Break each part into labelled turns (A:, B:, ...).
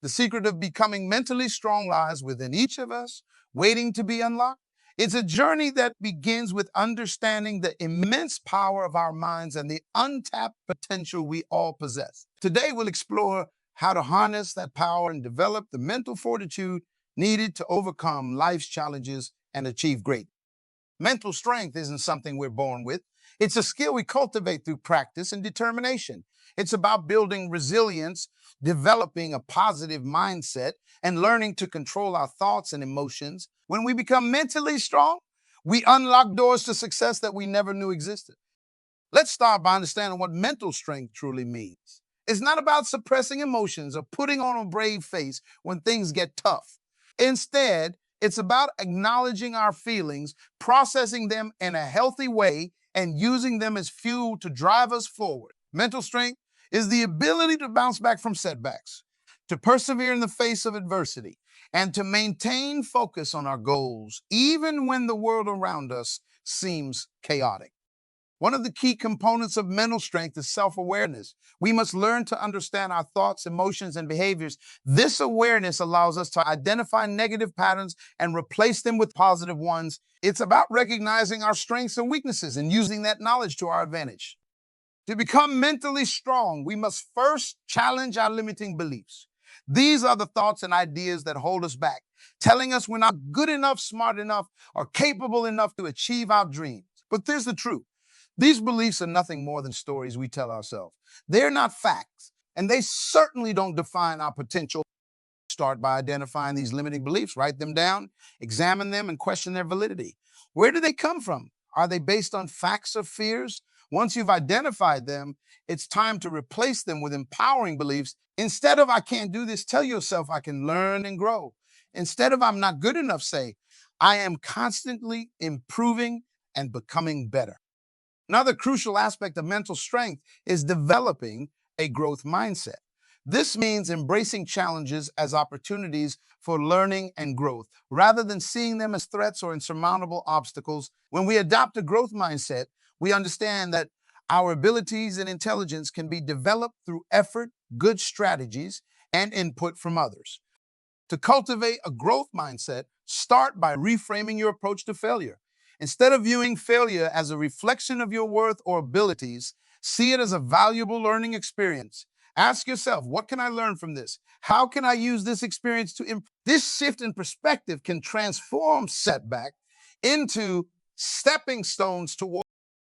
A: The secret of becoming mentally strong lies within each of us, waiting to be unlocked. It's a journey that begins with understanding the immense power of our minds and the untapped potential we all possess. Today, we'll explore how to harness that power and develop the mental fortitude needed to overcome life's challenges and achieve greatness. Mental strength isn't something we're born with. It's a skill we cultivate through practice and determination. It's about building resilience, developing a positive mindset, and learning to control our thoughts and emotions. When we become mentally strong, we unlock doors to success that we never knew existed. Let's start by understanding what mental strength truly means. It's not about suppressing emotions or putting on a brave face when things get tough. Instead, it's about acknowledging our feelings, processing them in a healthy way, and using them as fuel to drive us forward. Mental strength is the ability to bounce back from setbacks, to persevere in the face of adversity, and to maintain focus on our goals, even when the world around us seems chaotic. One of the key components of mental strength is self-awareness. We must learn to understand our thoughts, emotions, and behaviors. This awareness allows us to identify negative patterns and replace them with positive ones. It's about recognizing our strengths and weaknesses and using that knowledge to our advantage. To become mentally strong, we must first challenge our limiting beliefs. These are the thoughts and ideas that hold us back, telling us we're not good enough, smart enough, or capable enough to achieve our dreams. But here's the truth. These beliefs are nothing more than stories we tell ourselves. They're not facts, and they certainly don't define our potential. Start by identifying these limiting beliefs, write them down, examine them, and question their validity. Where do they come from? Are they based on facts or fears? Once you've identified them, it's time to replace them with empowering beliefs. Instead of "I can't do this," tell yourself "I can learn and grow." Instead of "I'm not good enough," say "I am constantly improving and becoming better." Another crucial aspect of mental strength is developing a growth mindset. This means embracing challenges as opportunities for learning and growth, rather than seeing them as threats or insurmountable obstacles. When we adopt a growth mindset, we understand that our abilities and intelligence can be developed through effort, good strategies, and input from others. To cultivate a growth mindset, start by reframing your approach to failure. Instead of viewing failure as a reflection of your worth or abilities, see it as a valuable learning experience. Ask yourself, what can I learn from this? How can I use this experience to improve? This shift in perspective can transform setback into stepping stones toward.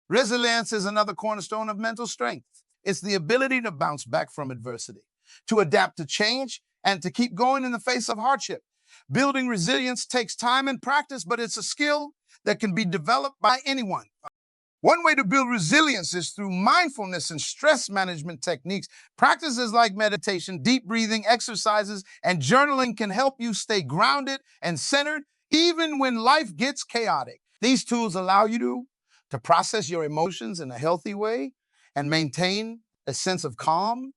A: Resilience is another cornerstone of mental strength. It's the ability to bounce back from adversity, to adapt to change, and to keep going in the face of hardship. Building resilience takes time and practice, but it's a skill that can be developed by anyone. One way to build resilience is through mindfulness and stress management techniques. Practices like meditation, deep breathing, exercises, and journaling can help you stay grounded and centered even when life gets chaotic. These tools allow you to process your emotions in a healthy way and maintain a sense of calm.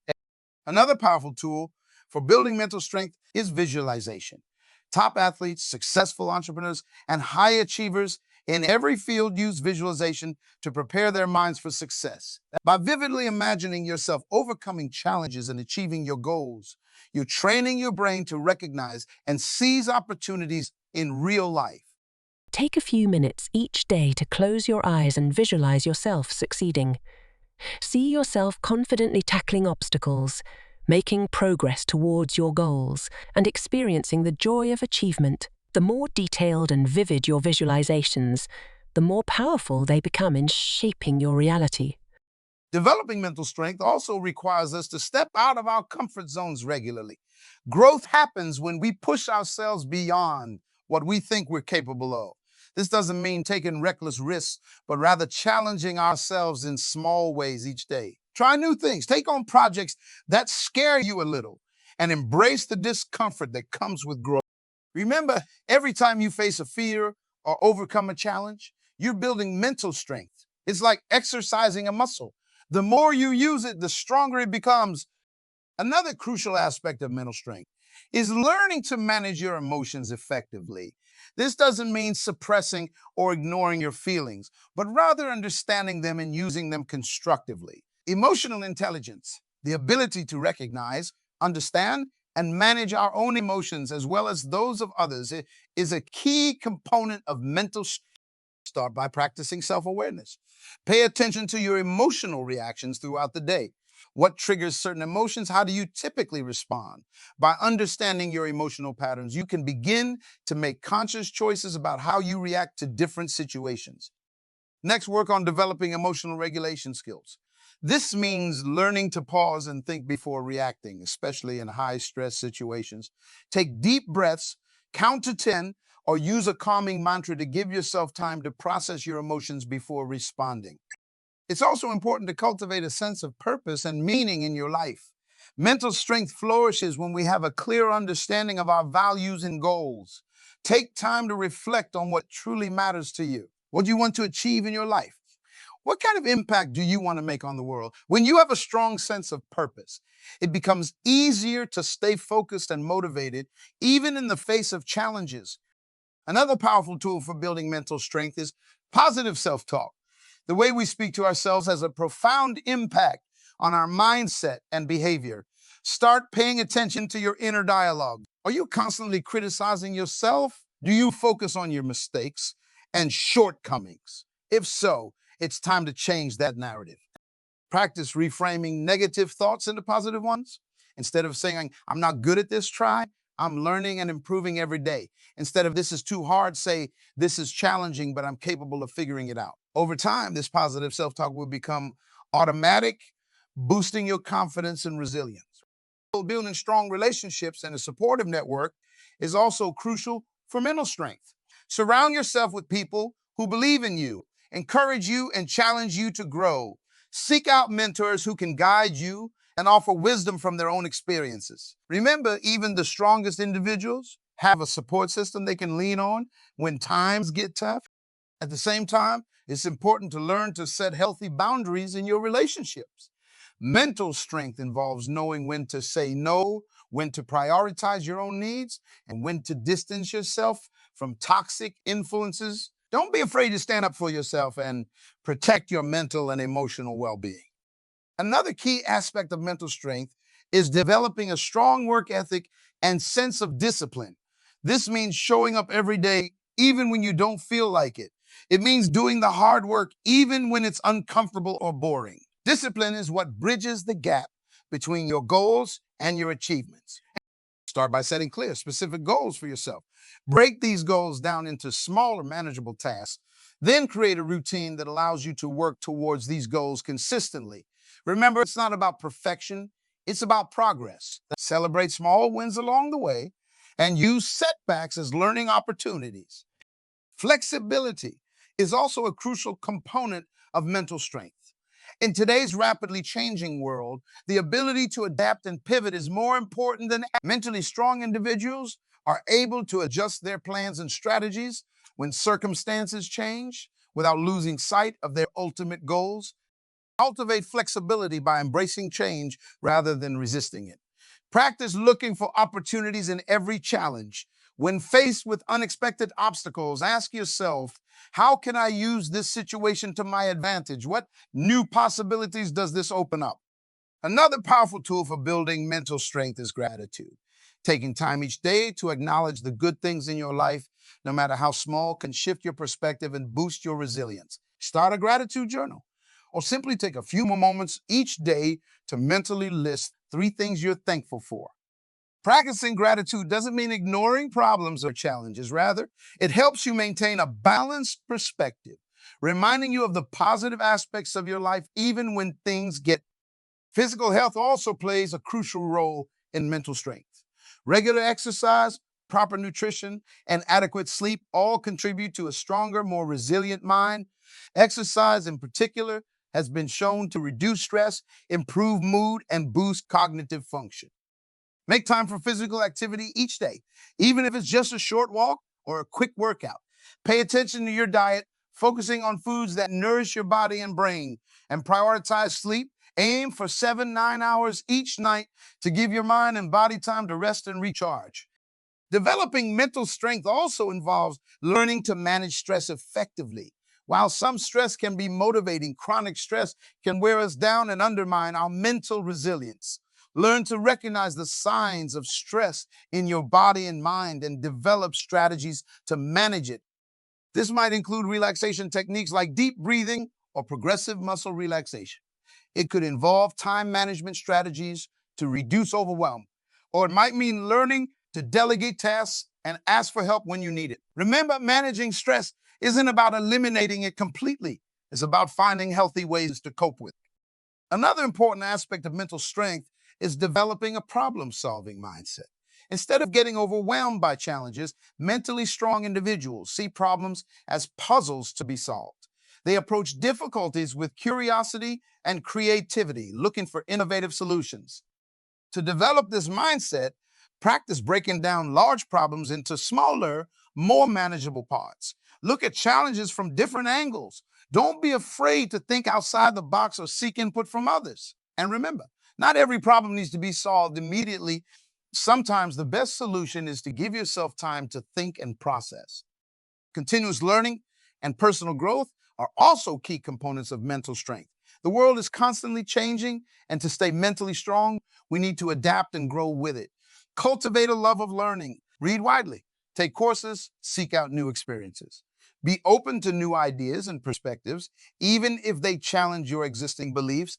A: Another powerful tool for building mental strength is visualization. Top athletes, successful entrepreneurs, and high achievers in every field use visualization to prepare their minds for success. By vividly imagining yourself overcoming challenges and achieving your goals, you're training your brain to recognize and seize opportunities in real life.
B: Take a few minutes each day to close your eyes and visualize yourself succeeding. See yourself confidently tackling obstacles, making progress towards your goals, and experiencing the joy of achievement. The more detailed and vivid your visualizations, the more powerful they become in shaping your reality.
A: Developing mental strength also requires us to step out of our comfort zones regularly. Growth happens when we push ourselves beyond what we think we're capable of. This doesn't mean taking reckless risks, but rather challenging ourselves in small ways each day. Try new things, take on projects that scare you a little, and embrace the discomfort that comes with growth. Remember, every time you face a fear or overcome a challenge, you're building mental strength. It's like exercising a muscle. The more you use it, the stronger it becomes. Another crucial aspect of mental strength is learning to manage your emotions effectively. This doesn't mean suppressing or ignoring your feelings, but rather understanding them and using them constructively. Emotional intelligence, the ability to recognize, understand, and manage our own emotions as well as those of others is a key component of mental. Start by practicing self awareness. Pay attention to your emotional reactions throughout the day. What triggers certain emotions? How do you typically respond? By understanding your emotional patterns, you can begin to make conscious choices about how you react to different situations. Next, work on developing emotional regulation skills. This means learning to pause and think before reacting, especially in high stress situations. Take deep breaths, count to 10, or use a calming mantra to give yourself time to process your emotions before responding. It's also important to cultivate a sense of purpose and meaning in your life. Mental strength flourishes when we have a clear understanding of our values and goals. Take time to reflect on what truly matters to you. What do you want to achieve in your life? What kind of impact do you want to make on the world? When you have a strong sense of purpose, it becomes easier to stay focused and motivated, even in the face of challenges. Another powerful tool for building mental strength is positive self talk. The way we speak to ourselves has a profound impact on our mindset and behavior. Start paying attention to your inner dialogue. Are you constantly criticizing yourself? Do you focus on your mistakes and shortcomings? If so, it's time to change that narrative. Practice reframing negative thoughts into positive ones. Instead of saying, I'm not good at this, try, I'm learning and improving every day. Instead of this is too hard, say, this is challenging, but I'm capable of figuring it out. Over time, this positive self talk will become automatic, boosting your confidence and resilience. Building strong relationships and a supportive network is also crucial for mental strength. Surround yourself with people who believe in you, encourage you, and challenge you to grow. Seek out mentors who can guide you and offer wisdom from their own experiences. Remember, even the strongest individuals have a support system they can lean on when times get tough. At the same time, it's important to learn to set healthy boundaries in your relationships. Mental strength involves knowing when to say no, when to prioritize your own needs, and when to distance yourself from toxic influences. Don't be afraid to stand up for yourself and protect your mental and emotional well being. Another key aspect of mental strength is developing a strong work ethic and sense of discipline. This means showing up every day, even when you don't feel like it. It means doing the hard work, even when it's uncomfortable or boring. Discipline is what bridges the gap between your goals and your achievements. Start by setting clear, specific goals for yourself. Break these goals down into smaller, manageable tasks. Then create a routine that allows you to work towards these goals consistently. Remember, it's not about perfection, it's about progress. Celebrate small wins along the way and use setbacks as learning opportunities. Flexibility is also a crucial component of mental strength. In today's rapidly changing world, the ability to adapt and pivot is more important than ever. Mentally strong individuals are able to adjust their plans and strategies when circumstances change without losing sight of their ultimate goals. Cultivate flexibility by embracing change rather than resisting it. Practice looking for opportunities in every challenge. When faced with unexpected obstacles, ask yourself, how can I use this situation to my advantage? What new possibilities does this open up? Another powerful tool for building mental strength is gratitude. Taking time each day to acknowledge the good things in your life, no matter how small, can shift your perspective and boost your resilience. Start a gratitude journal, or simply take a few more moments each day to mentally list 3 things you're thankful for. Practicing gratitude doesn't mean ignoring problems or challenges. Rather, it helps you maintain a balanced perspective, reminding you of the positive aspects of your life even when things get. Physical health also plays a crucial role in mental strength. Regular exercise, proper nutrition, and adequate sleep all contribute to a stronger, more resilient mind. Exercise, in particular, has been shown to reduce stress, improve mood, and boost cognitive function. Make time for physical activity each day, even if it's just a short walk or a quick workout. Pay attention to your diet, focusing on foods that nourish your body and brain, and prioritize sleep. Aim for 7-9 hours each night to give your mind and body time to rest and recharge. Developing mental strength also involves learning to manage stress effectively. While some stress can be motivating, chronic stress can wear us down and undermine our mental resilience. Learn to recognize the signs of stress in your body and mind and develop strategies to manage it. This might include relaxation techniques like deep breathing or progressive muscle relaxation. It could involve time management strategies to reduce overwhelm, or it might mean learning to delegate tasks and ask for help when you need it. Remember, managing stress isn't about eliminating it completely. It's about finding healthy ways to cope with it. Another important aspect of mental strength is developing a problem-solving mindset. Instead of getting overwhelmed by challenges, mentally strong individuals see problems as puzzles to be solved. They approach difficulties with curiosity and creativity, looking for innovative solutions. To develop this mindset, practice breaking down large problems into smaller, more manageable parts. Look at challenges from different angles. Don't be afraid to think outside the box or seek input from others. And remember, not every problem needs to be solved immediately. Sometimes the best solution is to give yourself time to think and process. Continuous learning and personal growth are also key components of mental strength. The world is constantly changing, and to stay mentally strong, we need to adapt and grow with it. Cultivate a love of learning. Read widely. Take courses. Seek out new experiences. Be open to new ideas and perspectives, even if they challenge your existing beliefs.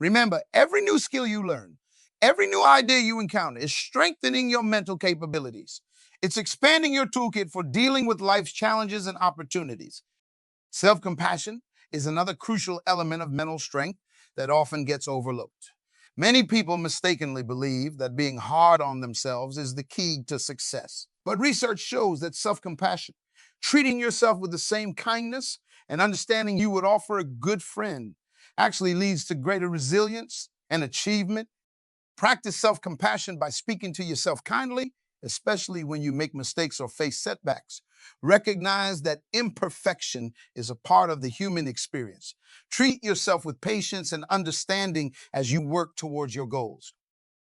A: Remember, every new skill you learn, every new idea you encounter is strengthening your mental capabilities. It's expanding your toolkit for dealing with life's challenges and opportunities. Self-compassion is another crucial element of mental strength that often gets overlooked. Many people mistakenly believe that being hard on themselves is the key to success. But research shows that self-compassion, treating yourself with the same kindness and understanding you would offer a good friend, actually leads to greater resilience and achievement. Practice self-compassion by speaking to yourself kindly, especially when you make mistakes or face setbacks. Recognize that imperfection is a part of the human experience. Treat yourself with patience and understanding as you work towards your goals.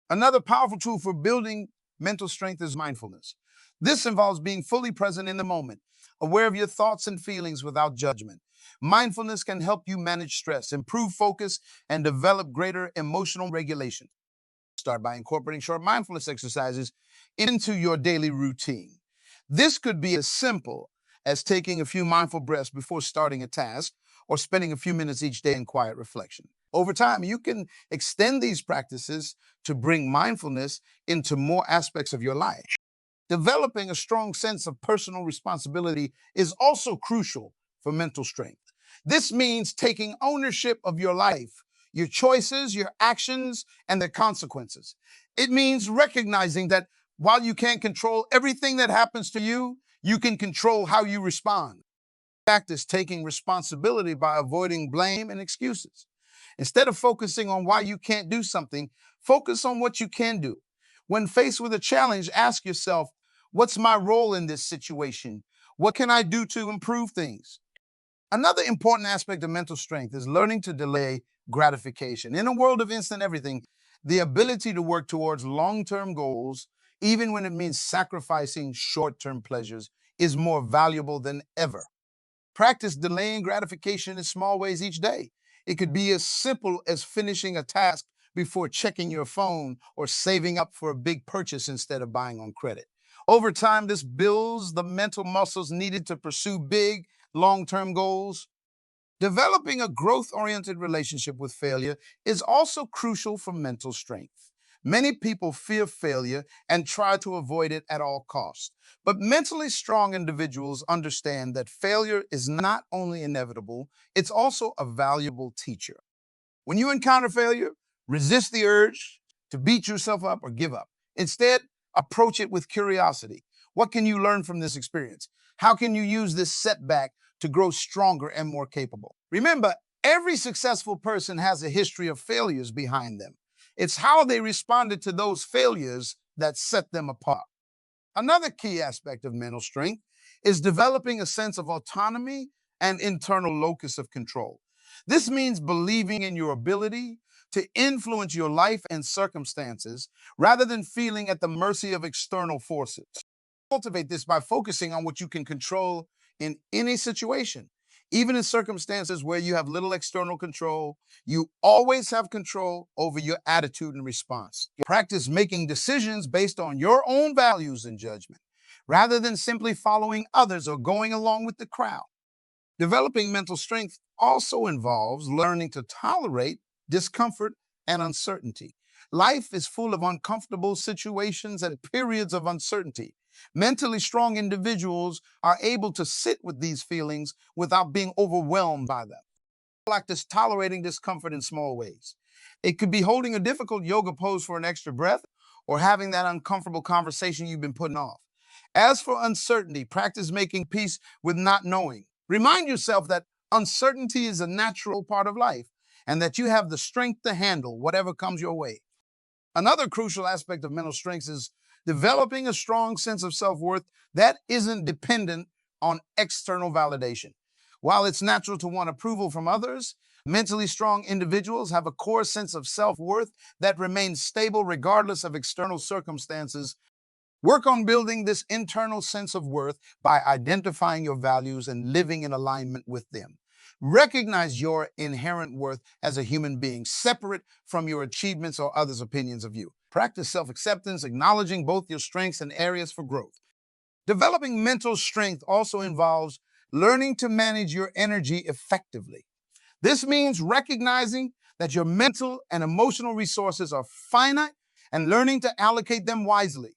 A: Another powerful tool for building mental strength is mindfulness. This involves being fully present in the moment, aware of your thoughts and feelings without judgment. Mindfulness can help you manage stress, improve focus, and develop greater emotional regulation. Start by incorporating short mindfulness exercises into your daily routine. This could be as simple as taking a few mindful breaths before starting a task or spending a few minutes each day in quiet reflection. Over time, you can extend these practices to bring mindfulness into more aspects of your life. Developing a strong sense of personal responsibility is also crucial for mental strength. This means taking ownership of your life, your choices, your actions, and their consequences. It means recognizing that while you can't control everything that happens to you, you can control how you respond. Practice taking responsibility by avoiding blame and excuses. Instead of focusing on why you can't do something, focus on what you can do. When faced with a challenge, ask yourself, what's my role in this situation? What can I do to improve things? Another important aspect of mental strength is learning to delay gratification. In a world of instant everything, the ability to work towards long-term goals, even when it means sacrificing short-term pleasures, is more valuable than ever. Practice delaying gratification in small ways each day. It could be as simple as finishing a task before checking your phone or saving up for a big purchase instead of buying on credit. Over time, this builds the mental muscles needed to pursue big, long-term goals. Developing a growth-oriented relationship with failure is also crucial for mental strength. Many people fear failure and try to avoid it at all costs. But mentally strong individuals understand that failure is not only inevitable, it's also a valuable teacher. When you encounter failure, resist the urge to beat yourself up or give up. Instead, approach it with curiosity. What can you learn from this experience? How can you use this setback to grow stronger and more capable? Remember, every successful person has a history of failures behind them. It's how they responded to those failures that set them apart. Another key aspect of mental strength is developing a sense of autonomy and internal locus of control. This means believing in your ability to influence your life and circumstances rather than feeling at the mercy of external forces. Cultivate this by focusing on what you can control in any situation. Even in circumstances where you have little external control, you always have control over your attitude and response. Practice making decisions based on your own values and judgment, rather than simply following others or going along with the crowd. Developing mental strength also involves learning to tolerate discomfort and uncertainty. Life is full of uncomfortable situations and periods of uncertainty. Mentally strong individuals are able to sit with these feelings without being overwhelmed by them. Practice tolerating discomfort in small ways. It could be holding a difficult yoga pose for an extra breath or having that uncomfortable conversation you've been putting off. As for uncertainty, practice making peace with not knowing. Remind yourself that uncertainty is a natural part of life and that you have the strength to handle whatever comes your way. Another crucial aspect of mental strength is developing a strong sense of self-worth that isn't dependent on external validation. While it's natural to want approval from others, mentally strong individuals have a core sense of self-worth that remains stable regardless of external circumstances. Work on building this internal sense of worth by identifying your values and living in alignment with them. Recognize your inherent worth as a human being, separate from your achievements or others' opinions of you. Practice self-acceptance, acknowledging both your strengths and areas for growth. Developing mental strength also involves learning to manage your energy effectively. This means recognizing that your mental and emotional resources are finite and learning to allocate them wisely.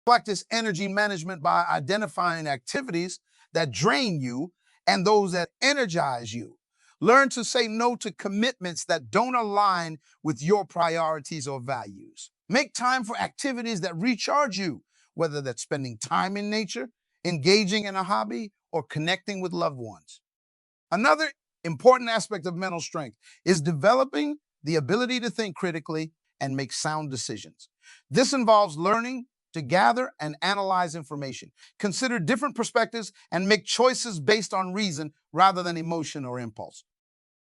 A: Practice energy management by identifying activities that drain you and those that energize you. Learn to say no to commitments that don't align with your priorities or values. Make time for activities that recharge you, whether that's spending time in nature, engaging in a hobby, or connecting with loved ones. Another important aspect of mental strength is developing the ability to think critically and make sound decisions. This involves learning to gather and analyze information, consider different perspectives, and make choices based on reason rather than emotion or impulse.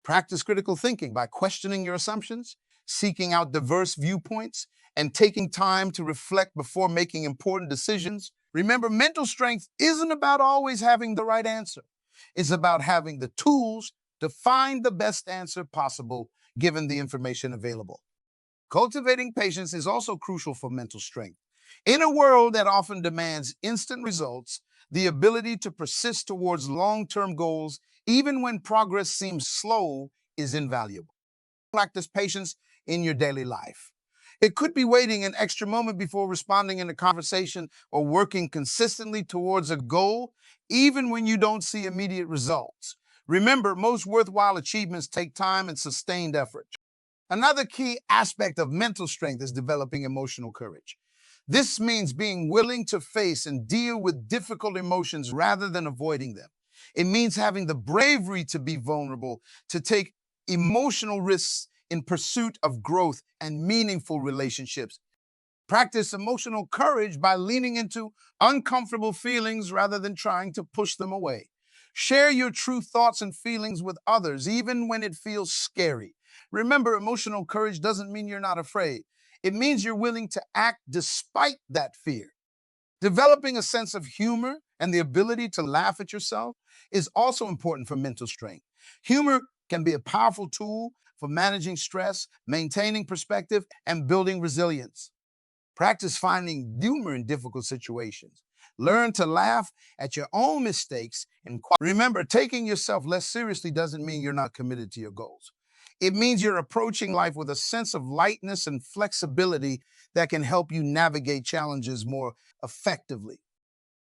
A: Practice critical thinking by questioning your assumptions, seeking out diverse viewpoints, and taking time to reflect before making important decisions. Remember, mental strength isn't about always having the right answer. It's about having the tools to find the best answer possible given the information available. Cultivating patience is also crucial for mental strength. In a world that often demands instant results, the ability to persist towards long-term goals, even when progress seems slow, is invaluable. Practice patience in your daily life. It could be waiting an extra moment before responding in a conversation or working consistently towards a goal, even when you don't see immediate results. Remember, most worthwhile achievements take time and sustained effort. Another key aspect of mental strength is developing emotional courage. This means being willing to face and deal with difficult emotions rather than avoiding them. It means having the bravery to be vulnerable, to take emotional risks in pursuit of growth and meaningful relationships. Practice emotional courage by leaning into uncomfortable feelings rather than trying to push them away. Share your true thoughts and feelings with others, even when it feels scary. Remember, emotional courage doesn't mean you're not afraid. It means you're willing to act despite that fear. Developing a sense of humor and the ability to laugh at yourself is also important for mental strength. Humor can be a powerful tool for managing stress, maintaining perspective, and building resilience. Practice finding humor in difficult situations. Learn to laugh at your own mistakes and remember, taking yourself less seriously doesn't mean you're not committed to your goals. It means you're approaching life with a sense of lightness and flexibility that can help you navigate challenges more effectively.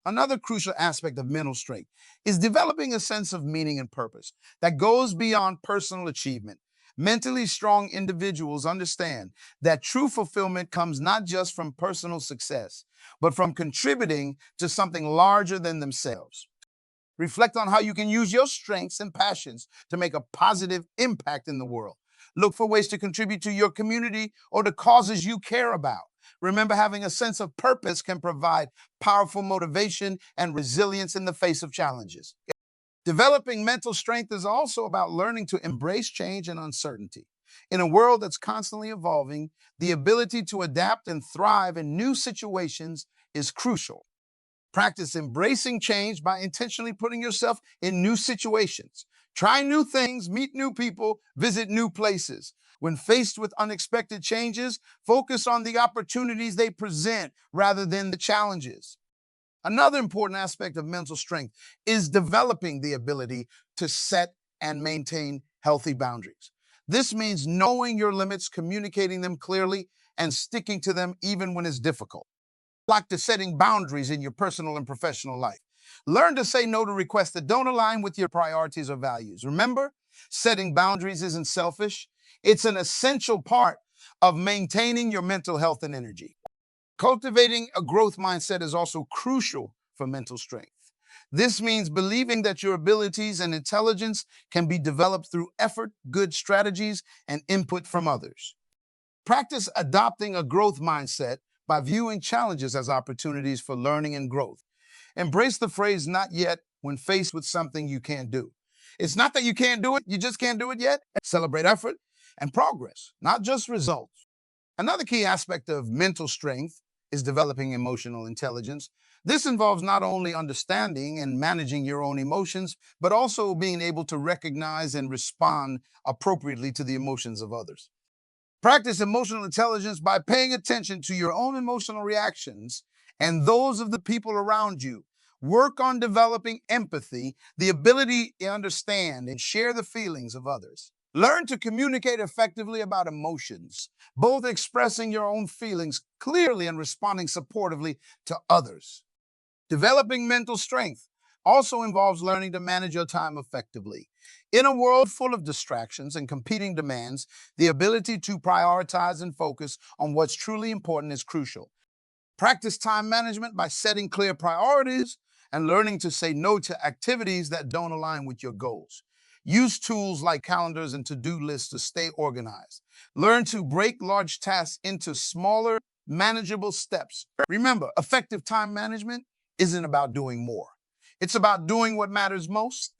A: Another crucial aspect of mental strength is developing a sense of meaning and purpose that goes beyond personal achievement. Mentally strong individuals understand that true fulfillment comes not just from personal success, but from contributing to something larger than themselves. Reflect on how you can use your strengths and passions to make a positive impact in the world. Look for ways to contribute to your community or the causes you care about. Remember, having a sense of purpose can provide powerful motivation and resilience in the face of challenges. Developing mental strength is also about learning to embrace change and uncertainty. In a world that's constantly evolving, the ability to adapt and thrive in new situations is crucial. Practice embracing change by intentionally putting yourself in new situations. Try new things, meet new people, visit new places. When faced with unexpected changes, focus on the opportunities they present rather than the challenges. Another important aspect of mental strength is developing the ability to set and maintain healthy boundaries. This means knowing your limits, communicating them clearly, and sticking to them even when it's difficult. Practice setting boundaries in your personal and professional life. Learn to say no to requests that don't align with your priorities or values. Remember, setting boundaries isn't selfish, it's an essential part of maintaining your mental health and energy. Cultivating a growth mindset is also crucial for mental strength. This means believing that your abilities and intelligence can be developed through effort, good strategies, and input from others. Practice adopting a growth mindset by viewing challenges as opportunities for learning and growth. Embrace the phrase not yet when faced with something you can't do. It's not that you can't do it, you just can't do it yet. Celebrate effort and progress, not just results. Another key aspect of mental strength is developing emotional intelligence. This involves not only understanding and managing your own emotions, but also being able to recognize and respond appropriately to the emotions of others. Practice emotional intelligence by paying attention to your own emotional reactions and those of the people around you. Work on developing empathy, the ability to understand and share the feelings of others. Learn to communicate effectively about emotions, both expressing your own feelings clearly and responding supportively to others. Developing mental strength also involves learning to manage your time effectively. In a world full of distractions and competing demands, the ability to prioritize and focus on what's truly important is crucial. Practice time management by setting clear priorities and learning to say no to activities that don't align with your goals. Use tools like calendars and to-do lists to stay organized. Learn to break large tasks into smaller, manageable steps. Remember, effective time management isn't about doing more. It's about doing what matters most.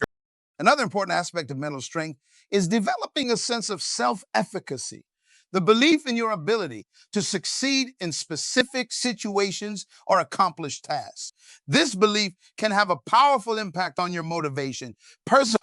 A: Another important aspect of mental strength is developing a sense of self-efficacy, the belief in your ability to succeed in specific situations or accomplish tasks. This belief can have a powerful impact on your motivation. Personally,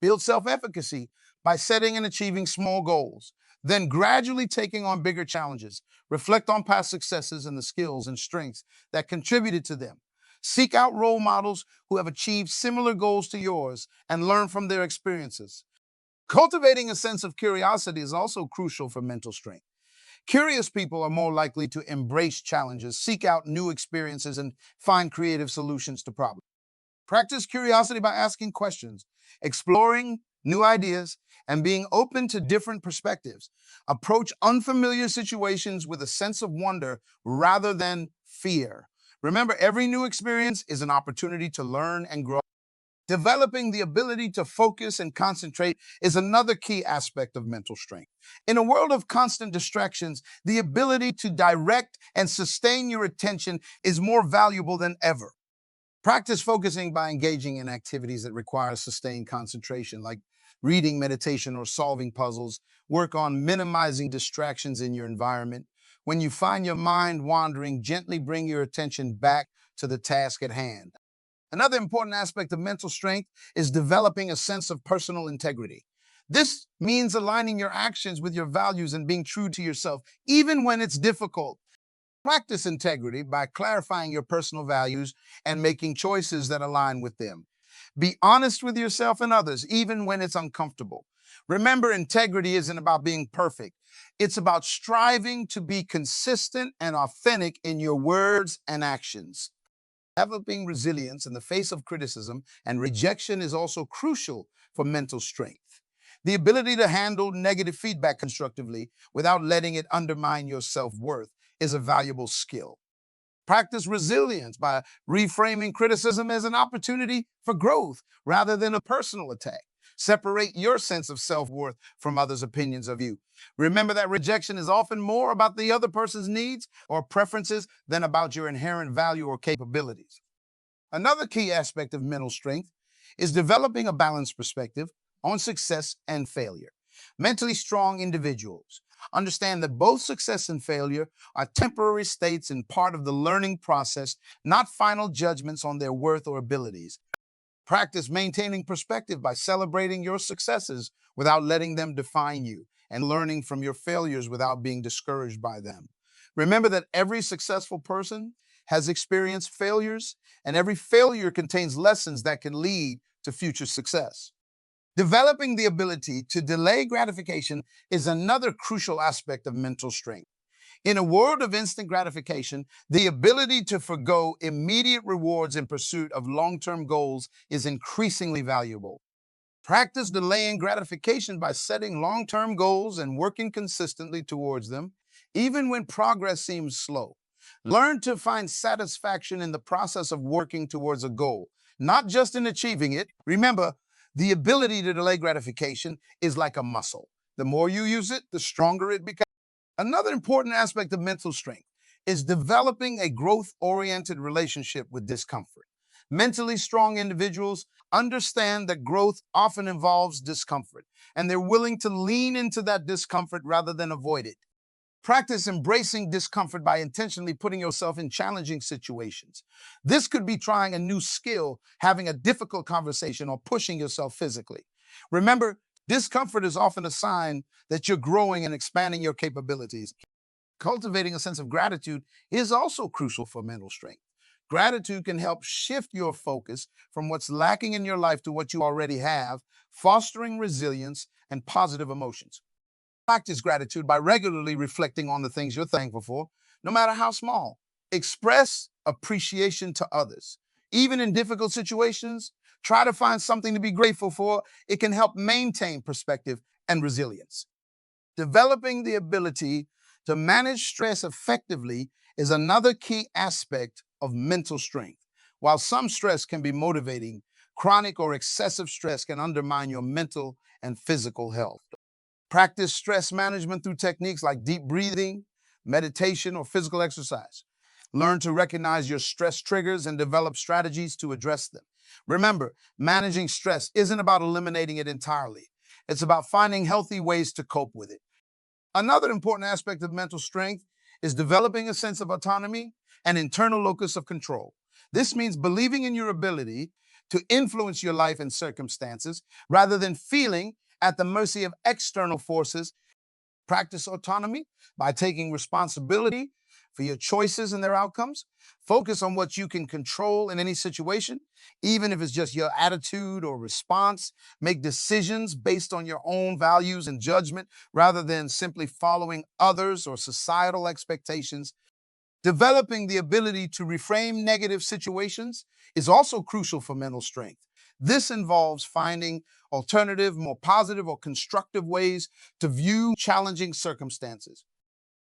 A: build self-efficacy by setting and achieving small goals, then gradually taking on bigger challenges. Reflect on past successes and the skills and strengths that contributed to them. Seek out role models who have achieved similar goals to yours and learn from their experiences. Cultivating a sense of curiosity is also crucial for mental strength. Curious people are more likely to embrace challenges, seek out new experiences, and find creative solutions to problems. Practice curiosity by asking questions, exploring new ideas, and being open to different perspectives. Approach unfamiliar situations with a sense of wonder rather than fear. Remember, every new experience is an opportunity to learn and grow. Developing the ability to focus and concentrate is another key aspect of mental strength. In a world of constant distractions, the ability to direct and sustain your attention is more valuable than ever. Practice focusing by engaging in activities that require sustained concentration, like reading, meditation, or solving puzzles. Work on minimizing distractions in your environment. When you find your mind wandering, gently bring your attention back to the task at hand. Another important aspect of mental strength is developing a sense of personal integrity. This means aligning your actions with your values and being true to yourself, even when it's difficult. Practice integrity by clarifying your personal values and making choices that align with them. Be honest with yourself and others, even when it's uncomfortable. Remember, integrity isn't about being perfect. It's about striving to be consistent and authentic in your words and actions. Developing resilience in the face of criticism and rejection is also crucial for mental strength. The ability to handle negative feedback constructively without letting it undermine your self-worth is a valuable skill. Practice resilience by reframing criticism as an opportunity for growth rather than a personal attack. Separate your sense of self-worth from others' opinions of you. Remember that rejection is often more about the other person's needs or preferences than about your inherent value or capabilities. Another key aspect of mental strength is developing a balanced perspective on success and failure. Mentally strong individuals Understand that both success and failure are temporary states and part of the learning process, not final judgments on their worth or abilities. Practice maintaining perspective by celebrating your successes without letting them define you and learning from your failures without being discouraged by them. Remember that every successful person has experienced failures, and every failure contains lessons that can lead to future success. Developing the ability to delay gratification is another crucial aspect of mental strength. In a world of instant gratification, the ability to forgo immediate rewards in pursuit of long term goals is increasingly valuable. Practice delaying gratification by setting long term goals and working consistently towards them, even when progress seems slow. Learn to find satisfaction in the process of working towards a goal, not just in achieving it. Remember, the ability to delay gratification is like a muscle. The more you use it, the stronger it becomes. Another important aspect of mental strength is developing a growth oriented relationship with discomfort. Mentally strong individuals understand that growth often involves discomfort, and they're willing to lean into that discomfort rather than avoid it. Practice embracing discomfort by intentionally putting yourself in challenging situations. This could be trying a new skill, having a difficult conversation, or pushing yourself physically. Remember, discomfort is often a sign that you're growing and expanding your capabilities. Cultivating a sense of gratitude is also crucial for mental strength. Gratitude can help shift your focus from what's lacking in your life to what you already have, fostering resilience and positive emotions. Practice gratitude by regularly reflecting on the things you're thankful for, no matter how small. Express appreciation to others. Even in difficult situations, try to find something to be grateful for. It can help maintain perspective and resilience. Developing the ability to manage stress effectively is another key aspect of mental strength. While some stress can be motivating, chronic or excessive stress can undermine your mental and physical health. Practice stress management through techniques like deep breathing, meditation, or physical exercise. Learn to recognize your stress triggers and develop strategies to address them. Remember, managing stress isn't about eliminating it entirely. It's about finding healthy ways to cope with it. Another important aspect of mental strength is developing a sense of autonomy and internal locus of control. This means believing in your ability to influence your life and circumstances rather than feeling at the mercy of external forces. Practice autonomy by taking responsibility for your choices and their outcomes. Focus on what you can control in any situation, even if it's just your attitude or response. Make decisions based on your own values and judgment rather than simply following others or societal expectations. Developing the ability to reframe negative situations is also crucial for mental strength. This involves finding alternative, more positive, or constructive ways to view challenging circumstances.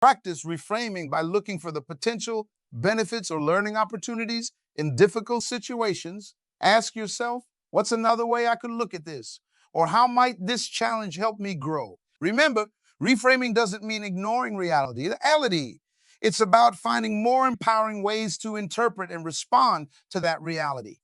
A: Practice reframing by looking for the potential benefits or learning opportunities in difficult situations. Ask yourself, what's another way I could look at this? Or how might this challenge help me grow? Remember, reframing doesn't mean ignoring reality. It's about finding more empowering ways to interpret and respond to that reality.